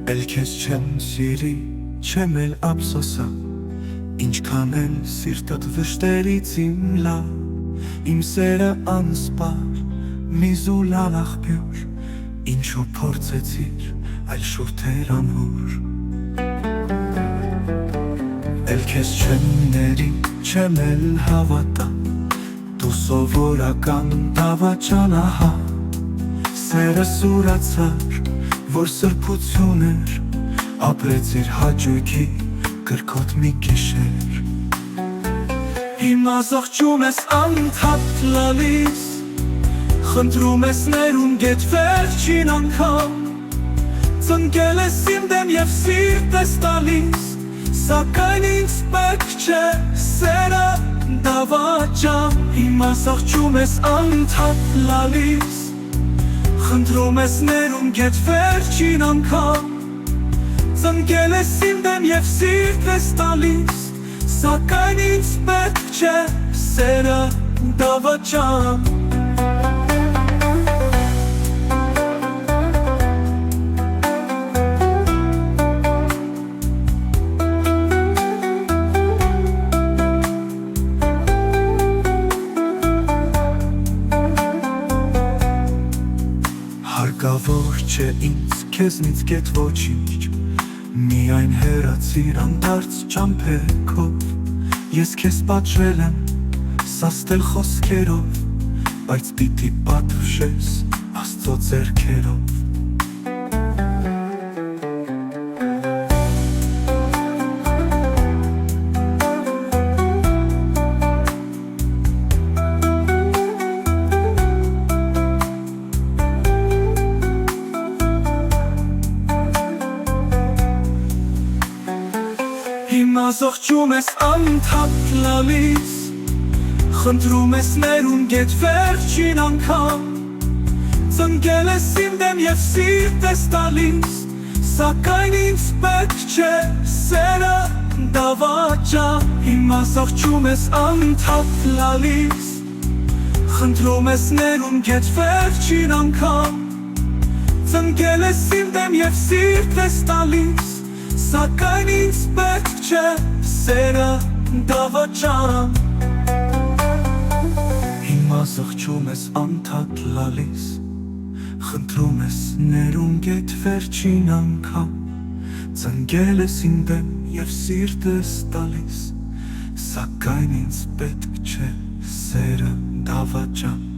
Էլ քեզ չեմ սիրի, չեմ էլ ափսոսա, ինչքան էլ սիրտդ վշտերից իմ լա, իմ սերը անսպար, մի զուլալ աղբյուր, ինչու փորձեցիր այլ շուրթեր անհուր։ Էլ քեզ չեմ ների, չեմ էլ հավատա, դու սովորական դավաճան ահա, սերս ուրացար, որ սրբություն էր, ապրեցիր հաճույքի կրկոտ մի գիշեր։ Հիմա զղջում ես անընդհատ լալիս, խնդրում ես ներում գետ վերջին անգամ, ծնկել ես իմ դեմ և սիրտ ես տալիս, սակայն ինձ պետք չէ սերը դավաճան։ Հիմա զղջում ես անընդհատ լալիս, խնդրում ես ներում գետ վերջին անգամ, ծնկել ես իմ դեմ և սիրտ ես տալիս, սակայն ինձ պետք չէ սերը դավաճան։ Հարկավոր չէ ինձ քեզնից գետ ոչինչ, միայն հեռացիր անդարձ ճամփեքով, ես քեզ պատժել եմ սաստել խոսքերով, բայց պիտի պատժես Աստծո ձեռքերով։ Հիմա զղջում ես անընդհատ լալիս, խնդրում ես ներում գետ վերջին անգամ, ծնկել ես իմ դեմ և սիրտ ես տալիս, սակայն ինձ պետք չէ սերը դավաճան։ Հիմա զղջում ես անընդհատ լալիս, խնդրում ես ներում գետ վերջին անգամ, ծնկել ես իմ դեմ և սիրտ ես տալիս, սակայն ինձ պետք չէ սերը դավաճան։ Հիմա զղջում ես անընդհատ լալիս, խնդրում ես ներում գետ վերջին անգամ, ծնկել ես իմ դեմ և սիրտ ես տալիս, սակայն ինձ պետք չէ սերը դավաճան։